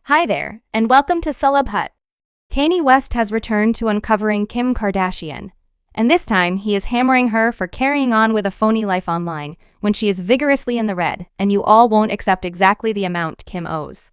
Hi there, and welcome to Celeb Hut. Kanye West has returned to uncovering Kim Kardashian, and this time he is hammering her for carrying on with a phony life online when she is vigorously in the red, and you all won't accept exactly the amount Kim owes.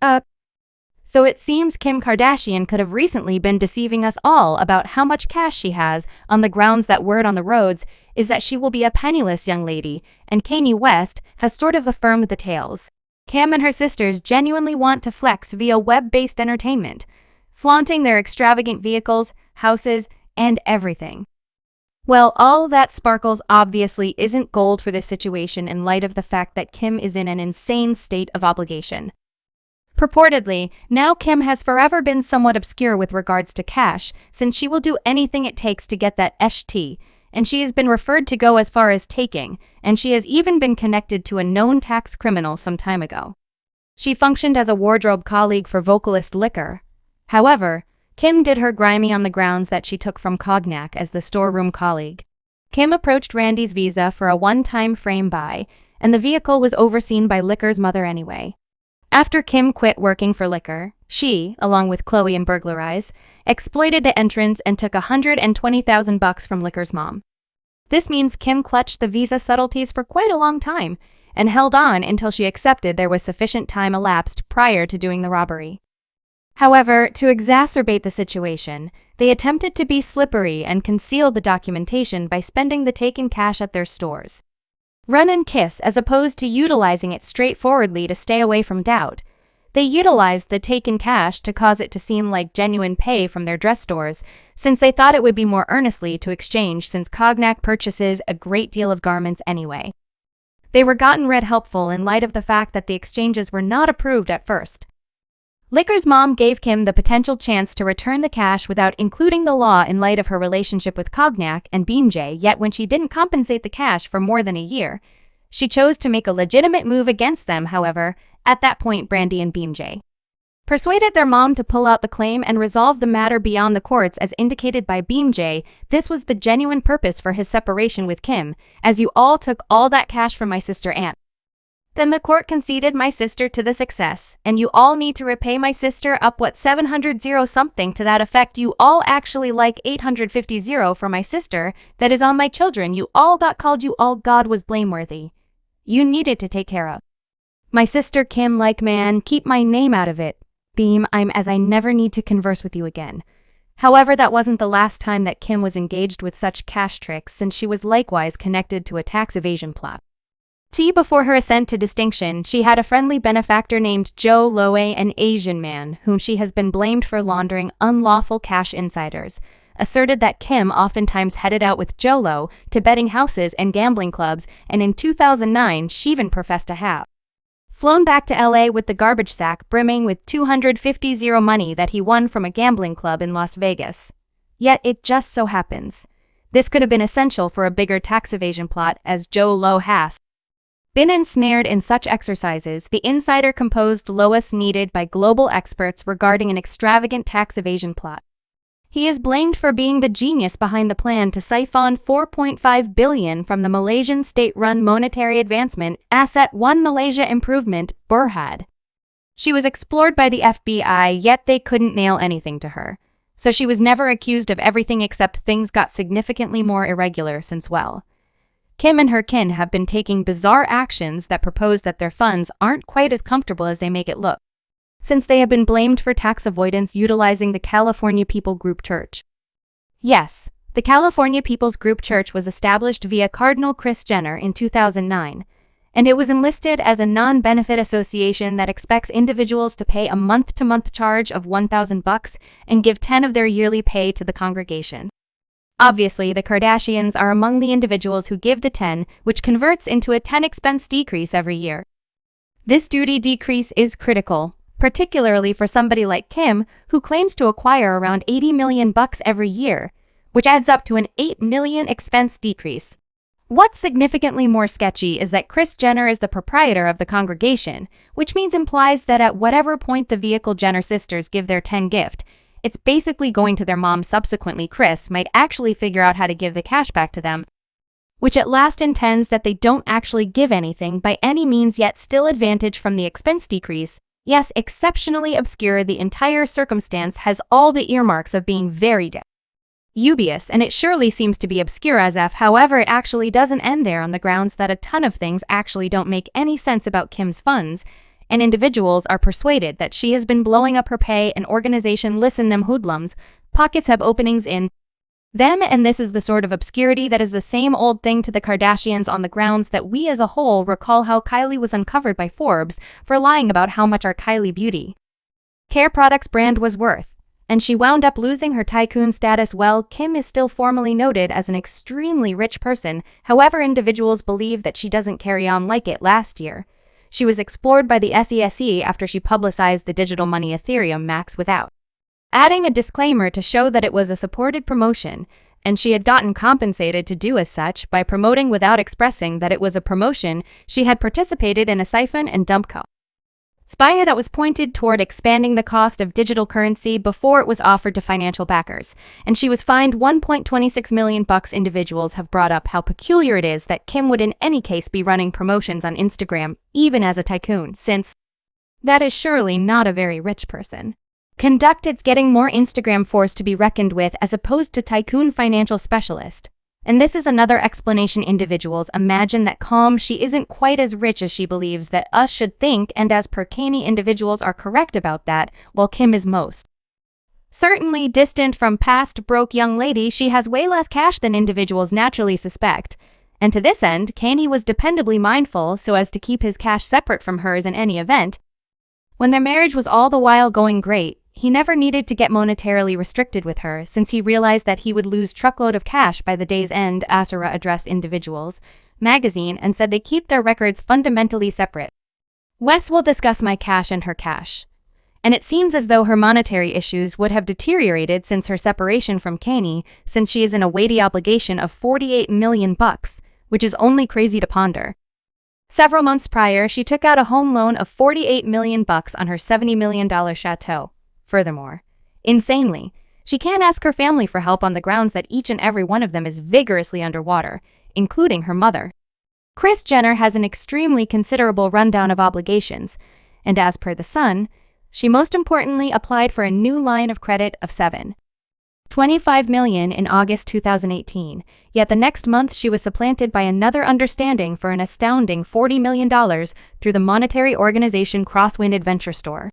So it seems Kim Kardashian could have recently been deceiving us all about how much cash she has on the grounds that word on the roads is that she will be a penniless young lady, and Kanye West has sort of affirmed the tales. Kim and her sisters genuinely want to flex via web-based entertainment, flaunting their extravagant vehicles, houses, and everything. Well, all that sparkles obviously isn't gold for this situation in light of the fact that Kim is in an insane state of obligation. Purportedly, now Kim has forever been somewhat obscure with regards to cash, since she will do anything it takes to get that sh-t, and she has been referred to go as far as taking, and she has even been connected to a known tax criminal some time ago. She functioned as a wardrobe colleague for vocalist Liquor. However, Kim did her grimy on the grounds that she took from Cognac as the storeroom colleague. Kim approached Randy's visa for a one-time frame buy, and the vehicle was overseen by Liquor's mother anyway. After Kim quit working for Liquor, she, along with Chloe and Burglarize, exploited the entrance and took $120,000 from Liquor's mom. This means Kim clutched the visa subtleties for quite a long time and held on until she accepted there was sufficient time elapsed prior to doing the robbery. However, to exacerbate the situation, they attempted to be slippery and conceal the documentation by spending the taken cash at their stores. Run and kiss as opposed to utilizing it straightforwardly to stay away from doubt. They utilized the taken cash to cause it to seem like genuine pay from their dress stores, since they thought it would be more earnestly to exchange since Cognac purchases a great deal of garments anyway. They were gotten red helpful in light of the fact that the exchanges were not approved at first. Liquor's mom gave Kim the potential chance to return the cash without including the law in light of her relationship with Cognac and BMJ, yet when she didn't compensate the cash for more than a year, she chose to make a legitimate move against them. However, at that point Brandy and BMJ persuaded their mom to pull out the claim and resolve the matter beyond the courts as indicated by BMJ. This was the genuine purpose for his separation with Kim, as you all took all that cash from my sister Aunt. Then the court conceded my sister to the success, and you all need to repay my sister up what 700 something to that effect. You all actually like 850 for my sister that is on my children. You all got called. You all God was blameworthy. You needed to take care of my sister Kim. Like, man, keep my name out of it. Beam, I'm as I never need to converse with you again. However, that wasn't the last time that Kim was engaged with such cash tricks, since she was likewise connected to a tax evasion plot. Before her ascent to distinction, she had a friendly benefactor named Joe Lowe, an Asian man, whom she has been blamed for laundering unlawful cash. Insiders asserted that Kim oftentimes headed out with Joe Lowe to betting houses and gambling clubs, and in 2009 she even professed to have flown back to LA with the garbage sack brimming with 250 money that he won from a gambling club in Las Vegas. Yet it just so happens this could have been essential for a bigger tax evasion plot, as Joe Lowe has been ensnared in such exercises. The insider composed lowest needed by global experts regarding an extravagant tax evasion plot. He is blamed for being the genius behind the plan to siphon $4.5 billion from the Malaysian state-run monetary advancement asset One Malaysia Improvement, Berhad. She was explored by the FBI, yet they couldn't nail anything to her. So she was never accused of everything, except things got significantly more irregular since, well, Kim and her kin have been taking bizarre actions that propose that their funds aren't quite as comfortable as they make it look, since they have been blamed for tax avoidance utilizing the California People Group Church. Yes, the California People's Group Church was established via Cardinal Kris Jenner in 2009, and it was enlisted as a non-benefit association that expects individuals to pay a month-to-month charge of $1,000 and give 10 of their yearly pay to the congregation. Obviously, the Kardashians are among the individuals who give the 10, which converts into a 10 expense decrease every year. This duty decrease is critical, particularly for somebody like Kim, who claims to acquire around $80 million every year, which adds up to an $8 million expense decrease. What's significantly more sketchy is that Kris Jenner is the proprietor of the congregation, which implies that at whatever point the vehicle Jenner sisters give their 10 gift, it's basically going to their mom. Subsequently, Kris might actually figure out how to give the cash back to them, which at last intends that they don't actually give anything by any means, yet still advantage from the expense decrease, Yes, exceptionally obscure. The entire circumstance has all the earmarks of being very dubious, and it surely seems to be obscure as F. However, it actually doesn't end there on the grounds that a ton of things actually don't make any sense about Kim's funds, and individuals are persuaded that she has been blowing up her pay and organization. Listen, them hoodlums, pockets have openings in them, and this is the sort of obscurity that is the same old thing to the Kardashians on the grounds that we as a whole recall how Kylie was uncovered by Forbes for lying about how much our Kylie beauty care products brand was worth, and she wound up losing her tycoon status. Well, Kim is still formally noted as an extremely rich person. However, individuals believe that she doesn't carry on like it. Last year, she was explored by the SEC after she publicized the digital money Ethereum Max without adding a disclaimer to show that it was a supported promotion, and she had gotten compensated to do as such by promoting without expressing that it was a promotion. She had participated in a siphon and dump conspire that was pointed toward expanding the cost of digital currency before it was offered to financial backers, and she was fined $1.26 million. Individuals have brought up how peculiar it is that Kim would in any case be running promotions on Instagram, even as a tycoon, since that is surely not a very rich person. It's getting more Instagram force to be reckoned with as opposed to tycoon financial specialist. And this is another explanation. Individuals imagine that she isn't quite as rich as she believes that us should think, and as per Kanye, individuals are correct about that, while Kim is most certainly distant from past broke young lady. She has way less cash than individuals naturally suspect. And to this end, Kanye was dependably mindful so as to keep his cash separate from hers in any event. When their marriage was all the while going great, he never needed to get monetarily restricted with her, since he realized that he would lose truckload of cash by the day's end. Asura addressed Individuals magazine and said they keep their records fundamentally separate. West will discuss my cash and her cash. And it seems as though her monetary issues would have deteriorated since her separation from Kanye, since she is in a weighty obligation of $48 million, which is only crazy to ponder. Several months prior, she took out a home loan of $48 million on her $70 million chateau. Furthermore, insanely, she can't ask her family for help on the grounds that each and every one of them is vigorously underwater, including her mother. Kris Jenner has an extremely considerable rundown of obligations, and as per The Sun, she most importantly applied for a new line of credit of $7.25 million in August 2018, yet the next month she was supplanted by another understanding for an astounding $40 million through the monetary organization Crosswind Adventure Store.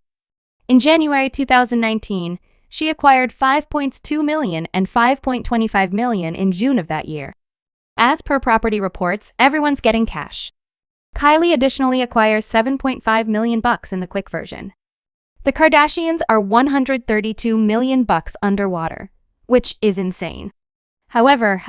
In January 2019, she acquired $5.2 million and $5.25 million in June of that year. As per property reports, everyone's getting cash. Kylie additionally acquires $7.5 million in the quick version. The Kardashians are $132 million underwater, which is insane. However,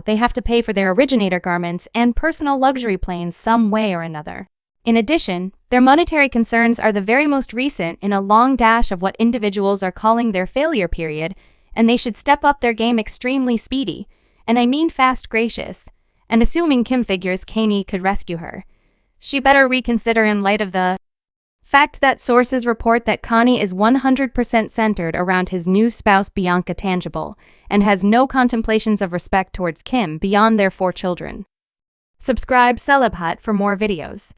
they have to pay for their originator garments and personal luxury planes some way or another. In addition, their monetary concerns are the very most recent in a long dash of what individuals are calling their failure period, and they should step up their game extremely speedy, and I mean fast gracious, and assuming Kim figures Kanye could rescue her, she better reconsider in light of the fact that sources report that Kanye is 100% centered around his new spouse Bianca Tangible, and has no contemplations of respect towards Kim beyond their 4 children. Subscribe Celeb Hut for more videos.